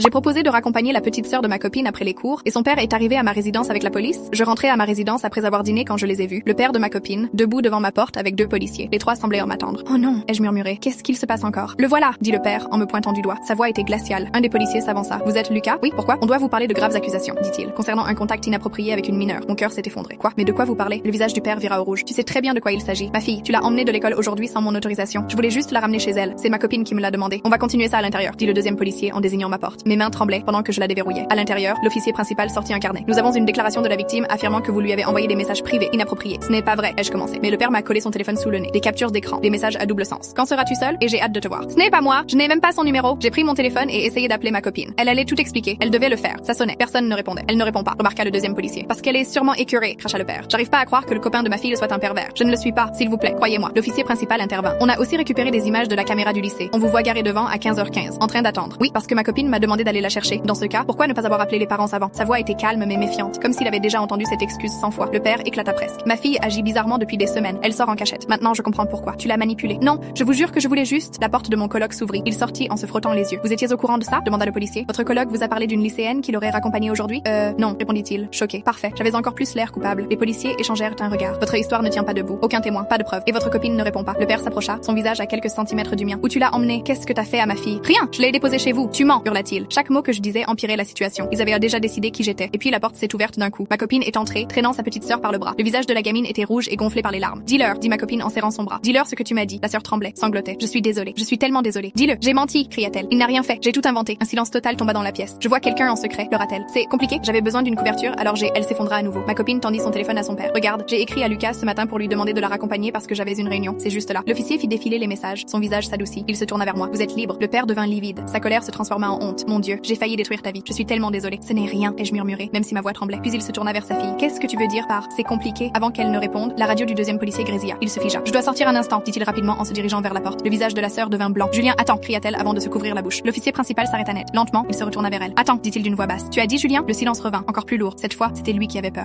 J'ai proposé de raccompagner la petite sœur de ma copine après les cours et son père est arrivé à ma résidence avec la police. Je rentrais à ma résidence après avoir dîné quand je les ai vus. Le père de ma copine, debout devant ma porte avec 2 policiers. Les 3 semblaient m'attendre. Oh non, ai-je murmuré. Qu'est-ce qu'il se passe encore? Le voilà, dit le père en me pointant du doigt. Sa voix était glaciale. Un des policiers s'avança. Vous êtes Lucas? Oui, pourquoi? On doit vous parler de graves accusations, dit-il, concernant un contact inapproprié avec une mineure. Mon cœur s'est effondré. Quoi? Mais de quoi vous parlez? Le visage du père vira au rouge. Tu sais très bien de quoi il s'agit. Ma fille, tu l'as emmenée de l'école aujourd'hui sans mon autorisation. Je voulais juste la ramener chez elle. C'est ma copine qui me l'a demandé. On va continuer ça à l'intérieur, dit le deuxième policier en désignant ma porte. Mes mains tremblaient pendant que je la déverrouillais. À l'intérieur, l'officier principal sortit un carnet. Nous avons une déclaration de la victime affirmant que vous lui avez envoyé des messages privés inappropriés. Ce n'est pas vrai, ai-je commencé. Mais le père m'a collé son téléphone sous le nez. Des captures d'écran, des messages à double sens. Quand seras-tu seul? Et j'ai hâte de te voir. Ce n'est pas moi. Je n'ai même pas son numéro. J'ai pris mon téléphone et essayé d'appeler ma copine. Elle allait tout expliquer. Elle devait le faire. Ça sonnait. Personne ne répondait. Elle ne répond pas, remarqua le deuxième policier. Parce qu'elle est sûrement écœurée, cracha le père. J'arrive pas à croire que le copain de ma fille soit un pervers. Je ne le suis pas, s'il vous plaît, croyez-moi. L'officier principal intervint. On a aussi récupéré des images de la caméra du lycée. On vous voit garé devant à 15h15, en train d'attendre. Oui, parce que ma copine m'a demandé d'aller la chercher. Dans ce cas, pourquoi ne pas avoir appelé les parents avant? Sa voix était calme mais méfiante, comme s'il avait déjà entendu cette excuse 100 fois. Le père éclata presque. Ma fille agit bizarrement depuis des semaines. Elle sort en cachette. Maintenant, je comprends pourquoi. Tu l'as manipulée. Non, je vous jure que je voulais juste. La porte de mon coloc s'ouvrit. Il sortit en se frottant les yeux. Vous étiez au courant de ça? Demanda le policier. Votre coloc vous a parlé d'une lycéenne qui l'aurait raccompagnée aujourd'hui? Non, répondit-il, choqué. Parfait. J'avais encore plus l'air coupable. Les policiers échangèrent un regard. Votre histoire ne tient pas debout. Aucun témoin, pas de preuve. Et votre copine ne répond pas. Le père s'approcha, son visage à quelques centimètres du mien. Où tu l'as emmenée? Qu'est-ce que t'as fait à ma fille? Rien. Je l'ai déposée chez vous. Tu mens, hurla-t-il. Chaque mot que je disais empirait la situation. Ils avaient déjà décidé qui j'étais. Et puis la porte s'est ouverte d'un coup. Ma copine est entrée, traînant sa petite sœur par le bras. Le visage de la gamine était rouge et gonflé par les larmes. Dis-leur, dit ma copine en serrant son bras. Dis-leur ce que tu m'as dit. La sœur tremblait, sanglotait. Je suis désolée. Je suis tellement désolée. Dis-le. J'ai menti, cria-t-elle. Il n'a rien fait. J'ai tout inventé. Un silence total tomba dans la pièce. Je vois quelqu'un en secret, pleura-t-elle. C'est compliqué. J'avais besoin d'une couverture, alors elle s'effondra à nouveau. Ma copine tendit son téléphone à son père. Regarde, j'ai écrit à Lucas ce matin pour lui demander de la raccompagner parce que j'avais une réunion. C'est juste là. L'officier fit défiler les messages. Son visage s'adoucit. Il se tourna vers moi. Vous êtes libre. Le père devint livide. Sa colère se transforma en honte. Mon Dieu, j'ai failli détruire ta vie. Je suis tellement désolée. Ce n'est rien, ai-je murmuré, même si ma voix tremblait. Puis il se tourna vers sa fille. Qu'est-ce que tu veux dire par c'est compliqué? Avant qu'elle ne réponde, la radio du deuxième policier grésilla. Il se figea. Je dois sortir un instant, dit-il rapidement en se dirigeant vers la porte. Le visage de la sœur devint blanc. Julien, attends, cria-t-elle avant de se couvrir la bouche. L'officier principal s'arrêta net. Lentement, il se retourna vers elle. Attends, dit-il d'une voix basse. Tu as dit Julien? Le silence revint, encore plus lourd. Cette fois, c'était lui qui avait peur.